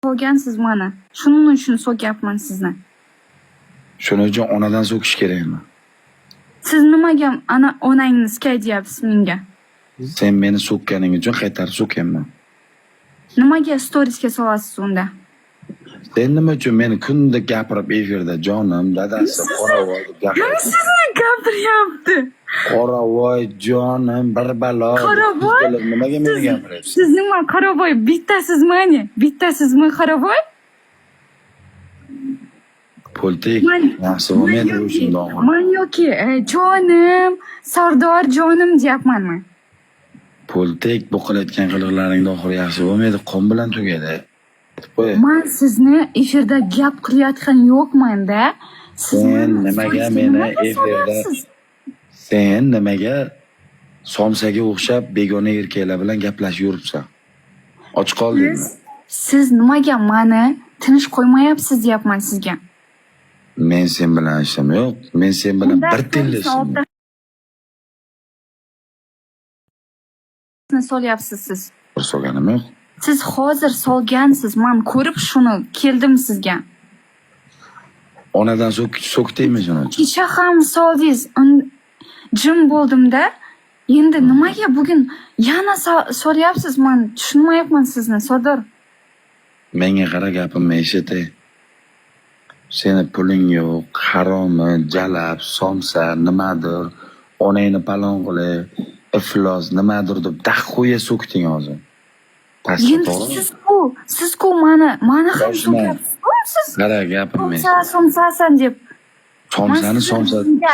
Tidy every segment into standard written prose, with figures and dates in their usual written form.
so'ygansiz mana. Shuning uchun so'kyapman sizni. Shuning uchun onadan so'kish kerakmi? Siz nimaga ana onangni deyapsiz menga? Sen meni so'kkaning uchun qaytarib so'kayman. Nimaga storiesga solasiz unda? Sen nima uchun meni kunda gapirib efirda jonim, dadasi, qoravoy deb gapirib. Sizni gapiryapti. Qoravoy jonim, bir balo. Qoravoy? Nimaga meni gapiryapsiz? Siz nima Qoravoy? Bittasizmi? Bittasizmi Qoravoy? Politik. Yaxshi, men o'shundoq. Men yoki jonim, Sardor jonim deyapmanmi? Politik bu qilayotgan qiliqlaringda oxiri yaxshi bo'lmaydi, qon bilan tugaydi. Men sizni efirda gap qilayotgan yo'qman-da. Sen nimaga meni efirda sen nimaga somsaga o'xshab begona erkaklar bilan gaplashib yuribsan? Och qoldingmi? Siz nimaga meni tinch qo'ymayapsiz deyapman sizga. Men sen bilan ishim yo'q. Men sen bilan bir tillashim. Solyapsiz siz. So'ganim yo'q. Siz hozir solgansiz. Men ko'rib shuni keldim sizga. Onadan so'kdingmi shuni? Kecha ham soldingiz. Jim bo'ldimda. Endi nimaga bugun yana solyapsiz? Men tushunmayapman sizni, Sardor. Menga qara gapimni eshitay. Seni puling yo'q, haromi, jalab, somsa, nimadir, onangni palon qilib, iflos, nimadir deb daxo'ya so'kding hozir. Endi siz-ku mani ham so'kyapsiz. Qara gapimni. Somsasan deb.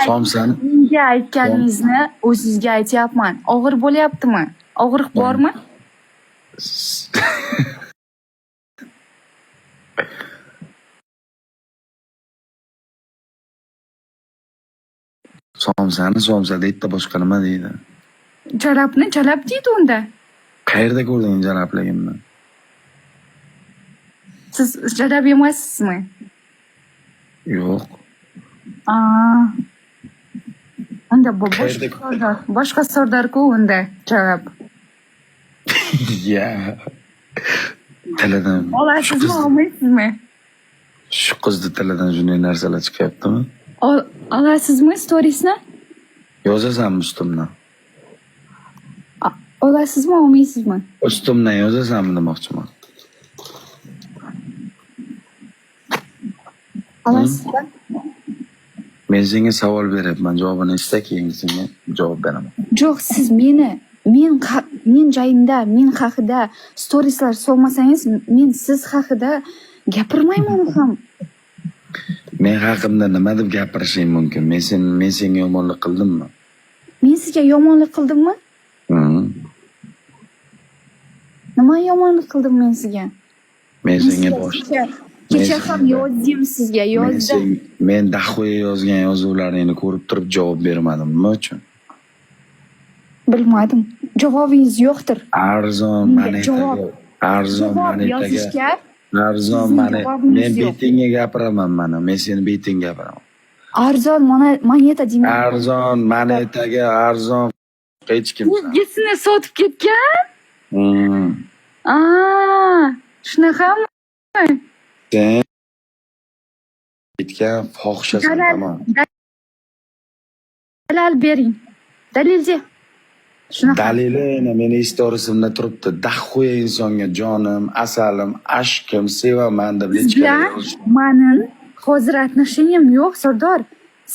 Somsani Menga aytganingizni o'zingizga aytyapman. Og'ir bo'lyaptimi? Og'riq bormi? Somsa deydi, boshqa nima deydi? Jalabni jalab deydi unda. Qayerda ko'rding jalabligimni? Siz jalab emassizmi? Yo'q. Unda boshqa Sardor-ku unda jalab. Ya. Tilidan. Olasizmi, olmaysizmi? Shu qizni tilidan shunday narsalar chiqyaptimi? Olasizmi storiesni? Yozasanmi ustimdan? Olasizmi, olmaysizmi? Ustimdan yozasanmi demoqchiman. Olasizmi? Men senga savol beryapman, javobini eshita, keyin senga javob beraman. Yo'q, siz men joyimda, men haqida storieslar solmasangiz, men siz haqida gapirmayman ham. Men haqimda nima deb gapirishing mumkin? Men senga yomonlik qildimmi? Men sizga yomonlik qildimmi? Nima yomonlik qildim men sizga? Men senga kecha ham yozdim sizga, yozdim. Men daxo'ya yozgan yozuvlaringni ko'rib turib javob bermadim. Nima uchun? Bilmadim. Javobingiz yo'qdir. Arzon monetaga. Men betingga gapiraman mana. Men seni betingga gapiraman. Arzon moneta deyman. Arzon monetaga arzon hech kim. O'zgasini sotib ketgan? Shunaqami? Sen ketgan fohishasan, tamom. Dalil bering. Dalilchi. Shunaqa. Dalili meni istorisimda turibdi. Daxo'ya insonga jonim, asalim, ashkim, sevaman deb Mening hozir atnashayim yo'q, Sardor.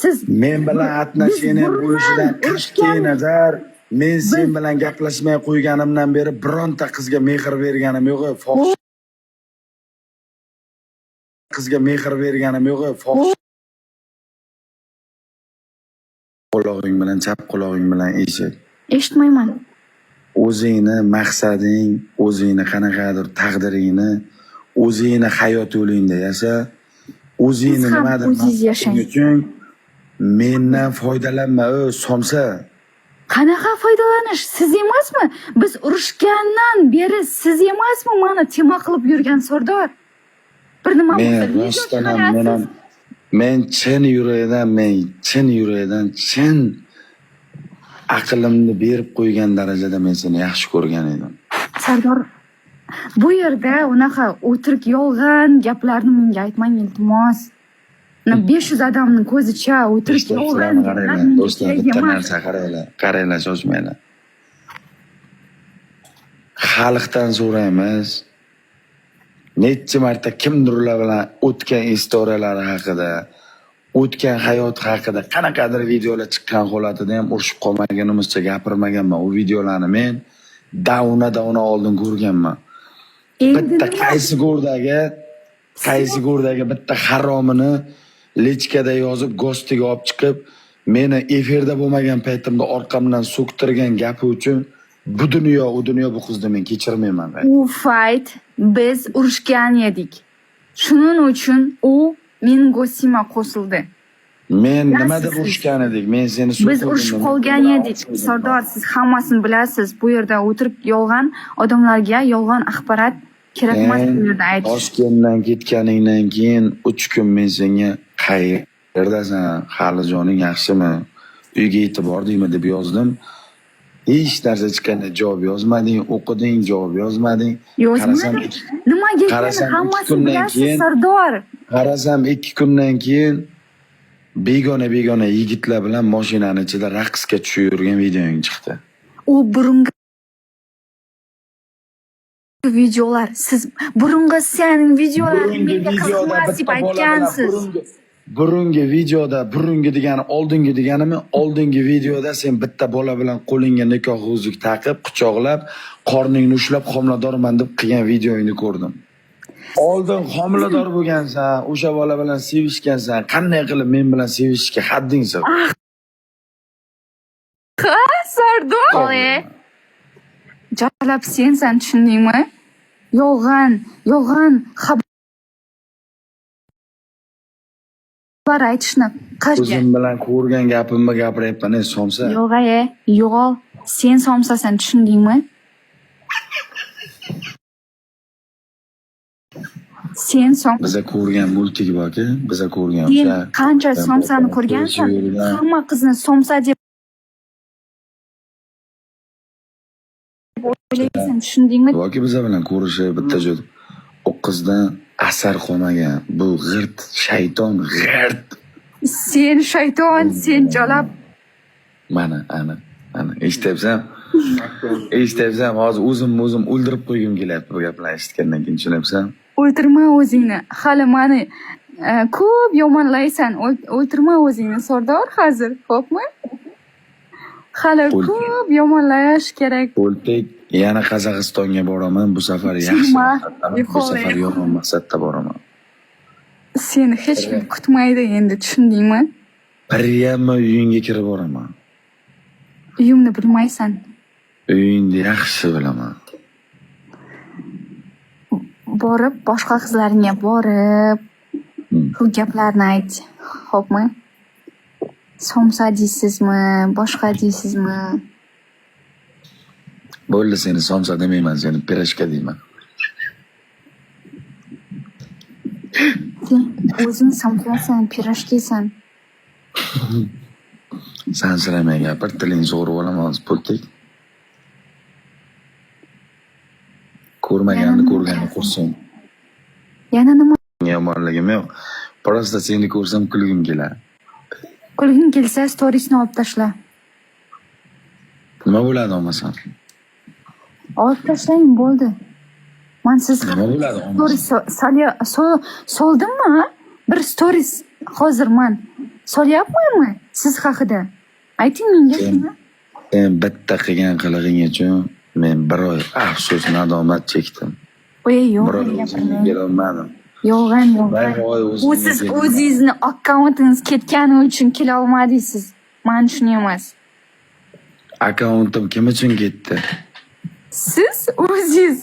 Siz men bilan atnashayim bo'lishidan qat'iy nazar, men sen bilan gaplashmay qo'yganimdan beri bironta qizga mehr berganim yo'q, fohish. Qizga mehr berganim yo'q, fohish. Quloqing bilan, chap quloqing bilan eshit. Eshitmayman. O'zingni maqsading, o'zingni qanaqadir taqdiringni, o'zingni hayot yo'lingda yasha. O'zingni nimadir o'zingiz yashang uchun mendan foydalanma, somsa. Qanaqa foydalanish? Siz emasmi? Biz urushgandan beri siz emasmi meni tema qilib yurgan Sardor? Bir nima men chin yurakdan chin aqlimni berib qo'ygan darajada men seni yaxshi ko'rgan edim. Sardor, Bu yerda unaqa o'tirik yolg'on gaplarni menga aytmang iltimos. 500 odamning ko'zicha o'tirik yolg'on gaplar menga do'stlar, kerak bitta emas. narsa qaranglar, shoshmanglar. Xalqdan so'raymiz. Necha marta kimdirlar bilan o'tgan istoriyalari haqida, o'tgan hayot haqida qanaqadir videolar chiqqan holatida ham urushib qolmaganimizcha gapirmaganman. U videolarni men davna oldin ko'rganman. Bitta qaysi go'rdagi bitta haromini lechkada yozib gostiga olib chiqib, meni efirda bo'lmagan paytimda orqamdan so'ktirgan gapi uchun bu dunyo bu qizni men kechirmayman. U fight biz urushgan edik. Shuning uchun u mening go'stima qo'shildi. Men nima deb urushgan edik? Men seni Biz urushib qolgan edik. Sardor, siz hammasini bilasiz. Bu yerda o'tirib yolg'on odamlarga yolg'on axborot kerak emas bu yerda aytish. Toshkentdan ketganingdan keyin 3 kun men senga qayerdasan? Hali joning yaxshimi? Uyga yetib bordingmi deb yozdim. Hech narsa chiqqanda javob yozmading, o'qiding, javob yozmading. Yozmadim. Nimaga ekan hammasini bilasiz Sardor? Qarasam 2 kundan keyin begona yigitlar bilan mashinaning ichida raqsga tushib yurgan videoing chiqdi. U burungi videolar. Siz burungi sening videolaring menga qiziqmas deb aytgansiz. Burungi videoda, burungi degani oldingi deganimi? Oldingi videoda sen bitta bola bilan qo'lingga nikoh uzuk taqib, quchoqlab, qorningni ushlab homiladorman deb qilgan videoingni ko'rdim. Oldin homilador bo'lgansan, o'sha bola bilan sevishgansan. Qanday qilib men bilan sevishishga hadding so'q? Sardor, jalab sensan, tushundingmi? Yolg'on xabar aytishni qashga. O'zim bilan ko'rgan gapimni gapiryapman, somsa. Yo'q, sen somsasan, tushundingmi? Sen biza ko'rgan multik borki, biza ko'rgan o'sha qancha somsani ko'rgansan? Hamma qizni somsa deb o'ylaysan, tushundingmi? Yoki biza bilan ko'rishib bitta joyda o qizdan asar qolmagan. Bu g'irt, shayton, g'irt. Sen shayton, sen jalab. Mana, ana. Eshityapsan? Hozir o'zim o'ldirib qo'ygim kelyapti bu gaplarni eshitgandan keyin, tushunyapsan? O'ltirma o'zingni. Hali meni ko'p yomonlaysan. O'ltirma o'zingni Sardor hozir, xo'pmi? Hali ko'p yomonlash kerak. O'ltik, yana Qozog'istonga boraman. Bu safar yaxshi. Bu safar yomon maqsadda boraman. Seni hech kim kutmaydi endi, tushundingmi? Priyama uyingga kirib boraman. Uyimni bilmaysan. Uyingni yaxshi bilaman. Borib, boshqa qizlarga borib, bu gaplarni ayt, xo'pmi? Somsa deysizmi, boshqa deysizmi? Bo'ldi, seni somsa demayman, seni pirashka deyman. Sen o'zing somsasan, pirashkasan. Sansiramay gapir, tiling zo'r olaman, pultik. Ko'rmaganni ko'rganni ko'rsin. Yana nima? Yomonligim yo'q. Prosta seni ko'rsam kulgim keladi. Kulging kelsa, storiesni olib tashla. Nima bo'ladi olmasam? Olib tashlang, bo'ldi. Men siz nima bo'ladi? Soldimmi? Bir stories hozir men solyapmanmi siz haqida? Ayting menga shuni. Sen bitta qilgan qilig'ing uchun men bir oy afsus nadomat chekdim. Yo'q, gapirmadim. Yolg'on. U siz o'zingizni akkauntingiz ketgani uchun kela olmadingiz. Men shuni emas. Akkauntim kim uchun ketdi? Siz o'zingiz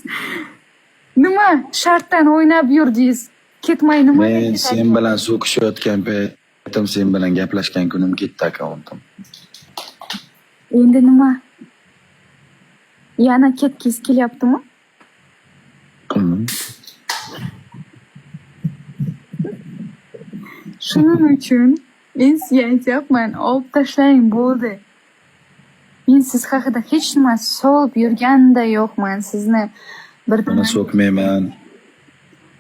nima shartdan o'ynab yurdingiz? Ketmay nima? Men sen bilan so'kishayotgan paytim, sen bilan gaplashgan kunim ketdi akkauntim. Endi nima? Yana ketkiz kelyaptimi? Shuning uchun men sizga aytyapman, olib tashlang, bo'ldi. Men siz haqida hech nima solib yurganda yo'qman. Sizni Meni so'kmayman.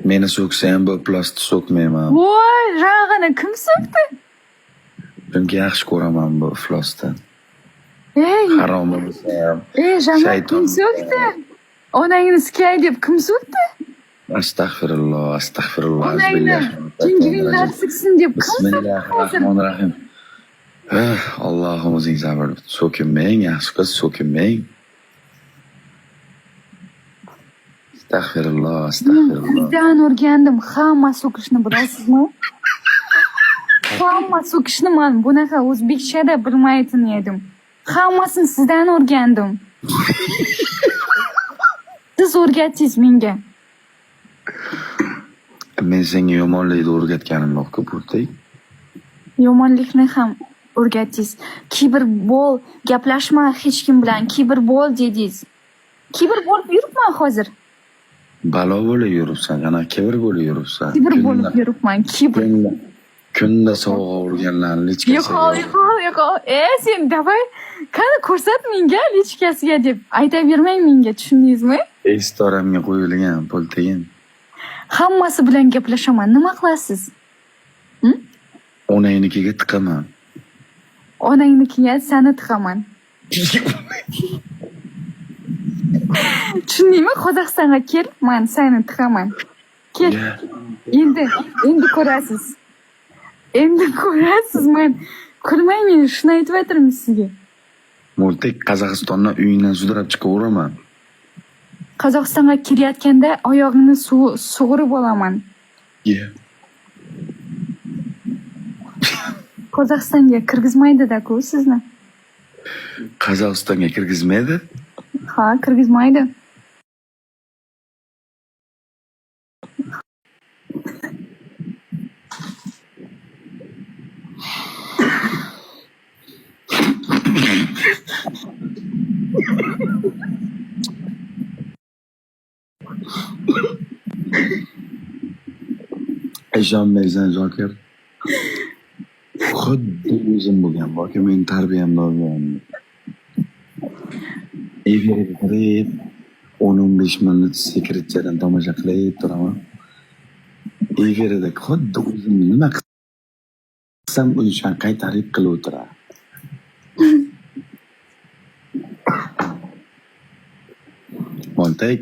Meni so'ksa ham bu plastni so'kmayman. Voy, rag'ini kim so'kdi? Chunki yaxshi ko'raman bu iflosni. Ey, Harom bo'lsa ham. Jamol Shayton. kim so'kdi? Onangni sikay deb kim so'kdi? Astag'firulloh, astag'firulloh. Onangni jingiringlar siksin deb kim so'kdi hozir? Bismillahirrohmanirrohim. Allohim o'zing sabr. So'kinmang, yaxshi qiz, so'kinmang. Astag'firulloh, astag'firulloh. Sizdan o'rgandim, hamma so'kishni bilasizmi? Hamma so'kishni men bunaqa o'zbekchada bilmaytin edim. Hammasini sizdan o'rgandim. Siz o'rgatdingiz menga. Men senga yomonlikni o'rgatganim yo'q-ku, Purtay. Yomonlikni ham o'rgatdingiz. Kibr bo'l, gaplashma hech kim bilan, kibr bo'l dedingiz. Kibr bo'lib yuribman hozir. Balo bo'lib yuribsan, ana kibr bo'lib yuribsan. Kibr bo'lib yuribman, kibr. Kunda sovg'a urganlarni lichkasiga. Yo'q. Sen davay, qani ko'rsat menga lichkasiga deb aytavermang menga, tushundingizmi? Restoramga qo'yilgan pul teyin. Hammasi bilan gaplashaman. Nima qilasiz? Onangnikiga tiqaman. Onangnikiga seni tiqaman. Tushundingmi? Qozog'istonga kel, men seni tiqaman. Kel. Endi ko'rasiz. Endi ko'rasiz, men kulmayman, shuni aytib sizga. Murtek Qozog'istondan uyingdan sudrab chiqaveraman. Qozog'istonga kelayotganda oyog'ini sug'urib olaman. Qozog'istonga kirgizmaydi-da-ku sizni. Qozog'istonga kirgizmaydi? Ha, kirgizmaydi. Ishonmaysan, Zokir. Xuddi o'zim bo'lgan, balki men tarbiyamda bo'lgan. Efirga kirib, 10-15 minut sekretchadan tomosha qilib turaman. Efirda xuddi o'zim nima qilsam o'sha qaytarib qilib o'tirar. Montek,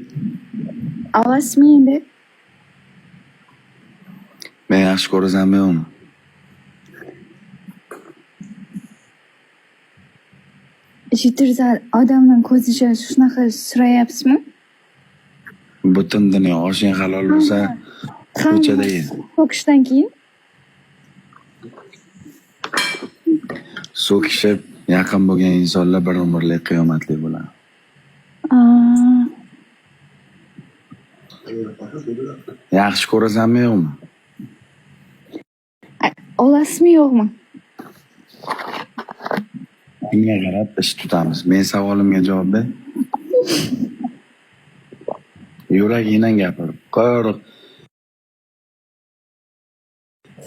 Olasizmi endi? men yaxshi ko'rasanmi yo'qmi? Jitirza odamning ko'ziga shunaqa surayapsizmi? Butun dunyo oshing halol bo'lsa, ko'chada ye. So'kishdan keyin So'kishib yaqin bo'lgan insonlar bir umrlik qiyomatli bo'ladi. Yaxshi ko'rasanmi yo'qmi? olasizmi yo'qmi? Shunga qarab ish tutamiz. Men savolimga javob ber. Yuragingdan gapir. Qo'riq.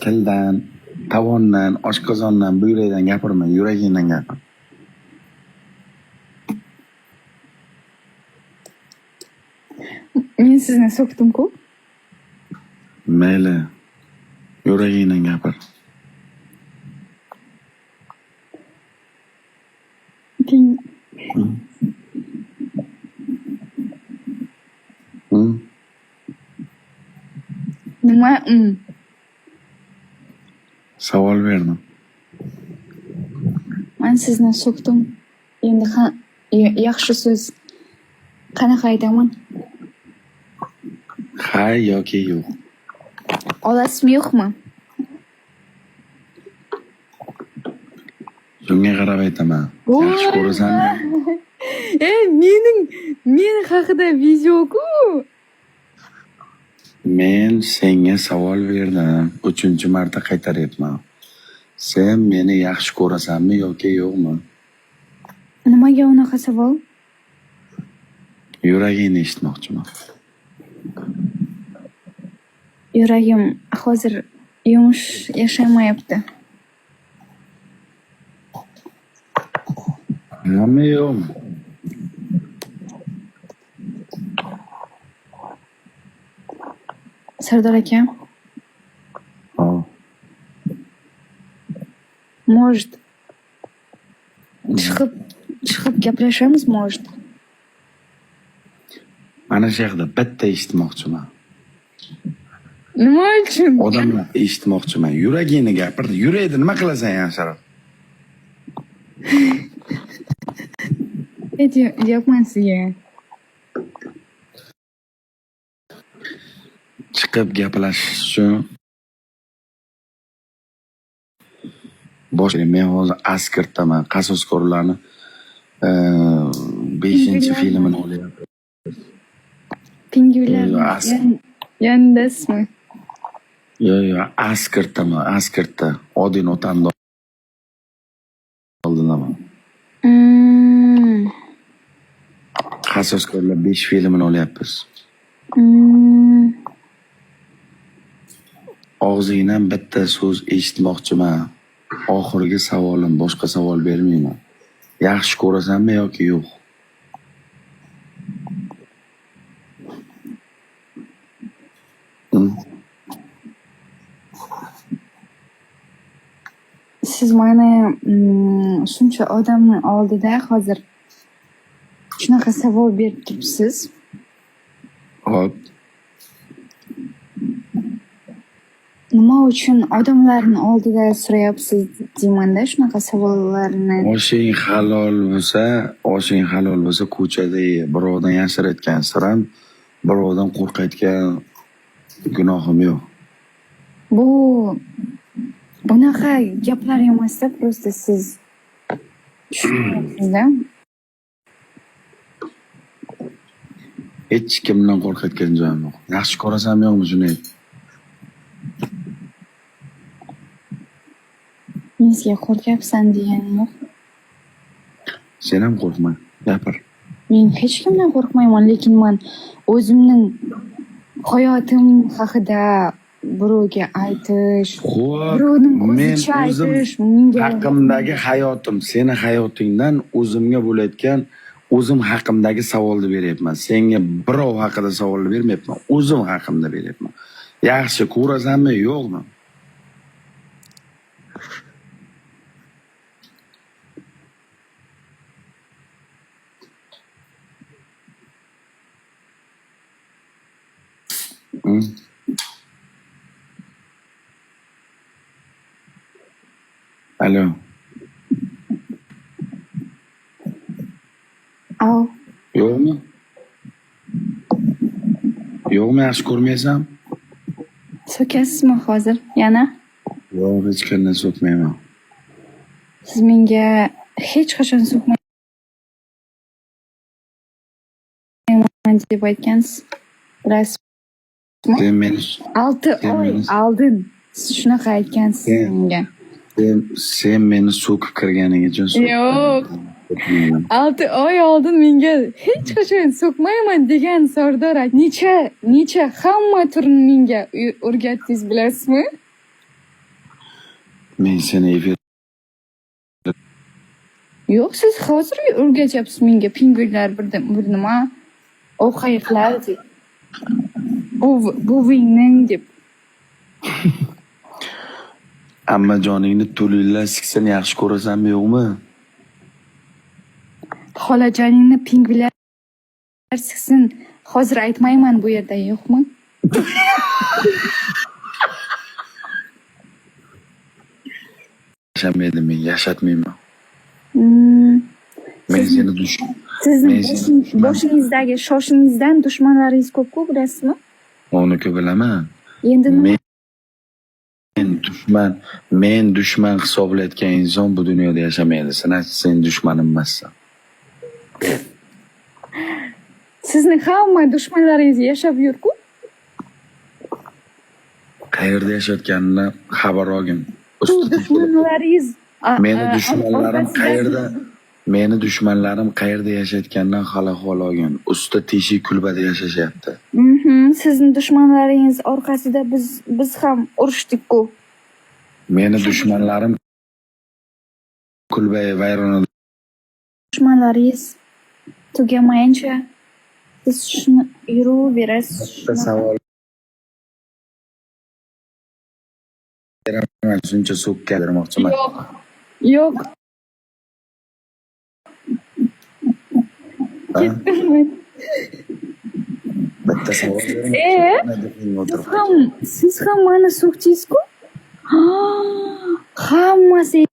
Tildan, tovondan, oshqozondan, buyrakdan gapirma, yuragingdan gapir. Men sizni so'kdim-ku. Mayli. Yuragingdan gapir. Nima? Savol berdim. Men sizni so'kdim. Endi yaxshi so'z qanaqa aytaman? Hay yoki yo'q. Olasizmi yo'qmi? Shunga qarab aytaman. Yaxshi ko'rasanmi? Men haqida video-ku. Men senga savol berdim. 3-marta qaytaryapman. Sen meni yaxshi ko'rasanmi yoki yo'qmi? Nimaga unaqa savol? Yuragingni eshitmoqchiman. Yuragim hozir yumush yashamayapti. Nima yo'qmi? Sardor aka, Hop. может, chiqib gaplashamiz, может. Mana shu yerda bitta eshitmoqchiman. Nima uchun? Odamlar eshitmoqchiman. Yuragingni gapir. Yuragingni nima qilasan Sharaf? Deyapman sizga. Chiqib gaplashish uchun men hozir Askardaman. Qasoskorlarni 5-filmini olyapman. Pingvinlar yandasizmi? Yo'q, Askardaman. Askarda Odin otamni oldilaman. Qasoskorlar 5 filmini olyapmiz. Og'zingdan bitta so'z eshitmoqchiman. Oxirgi savolim, boshqa savol bermayman. Yaxshi ko'rasanmi yoki yo'q? Siz meni shuncha odamning oldida hozir shunaqa savol berib turibsiz. Hop. Nima uchun odamlarning oldida so'rayapsiz deymanda shunaqa savollarni. Oshing halol bo'lsa ko'chada ye. Birovdan yashirayotgan siram, birovdan qo'rqayotgan gunohim yo'q. Bunaqa gaplar emasda, просто siz tushunyapsizda. Hech kimdan qo'rqayotgan joyim yo'q. Yaxshi ko'rasanmi yo'qmi shuni ayt. Men sizga qo'rqyapsan deganim yo'q. Sen ham qo'rqma, gapir. Men hech kimdan qo'rqmayman, lekin men o'zimning hayotim haqida birovga aytish, birovning ko'zicha aytish, haqimdagi hayotim, seni hayotingdan o'zimga bo'layotgan o'zim haqimdagi savolni beryapman. Senga birov haqida savolni bermayapman, o'zim haqimda beryapman. Yaxshi ko'rasanmi yo'qmi? Alo. Yo'qmi? Yo'qmi, yaxshi ko'rmaysan? So'kasizmi hozir yana? Yo'q, hech qanday so'kmayman. Siz menga hech qachon so'kmayman deb aytgansiz. Bilasizmi? Sen meni 6 oy oldin siz shunaqa aytgansiz menga. Sen meni so'kib kirganing uchun Yo'q. 6 oy oldin menga hech qachon so'kmayman degan Sardor aka necha hamma turini menga o'rgatdingiz bilasizmi? Men seni Yo'q, siz hozir o'rgatyapsiz menga pingvinlar bir nima, o qayiqlar deb. Buvingning deb. Amma joningni to'linglar siksin, yaxshi ko'rasanmi yo'qmi? Xolajoningni pingvinlar siksin. Hozir aytmayman bu yerda, yo'qmi? Yashamaydi, men yashatmayman. Men seni Sizning boshingizdagi shoshingizdan dushmanlaringiz ko'p-ku, bilasizmi? Uni-ku bilaman. Endi men dushman hisoblayotgan inson bu dunyoda yashamaydi. Sen dushmanim emassan. Sizning hamma dushmanlaringiz yashab yur-ku. Qayerda yashayotganini xabar olgin. Dushmanlaringiz Meni dushmanlarim qayerda yashayotganidan xabar olgin. Usta teshik kulbada yashashyapti. Sizning dushmanlaringiz orqasida biz ham urushdik-ku. Meni dushmanlarim kulbay vayronada. Dushmanlaringiz tugamayincha siz shuni yuraverasiz. Savol beraman, shuncha so'kka bermoqchiman. Yo'q. Ha? Ketdim men. Bitta savol Siz ham mani so'kdingiz-ku? Hammasi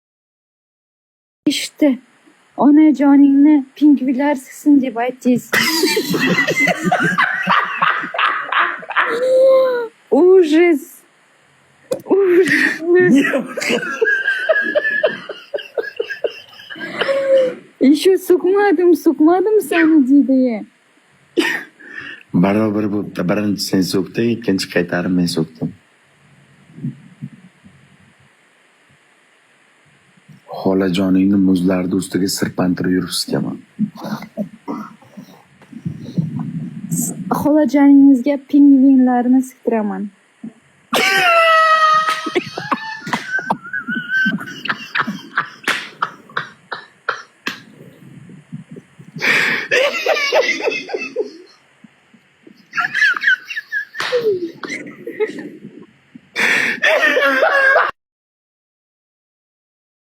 eshitdi. Onajoningni pingvinlar siksin deb aytdingiz. Ужас. Еще so'kmadim seni deydi. Barobar bo'pti. Birinchi sen so'kding, ikkinchi qaytarib men so'kdim. Xolajoningni muzlarni ustiga sirpantirib yuribsizkaman. Xolajoningizga pingvinlarni siktiraman.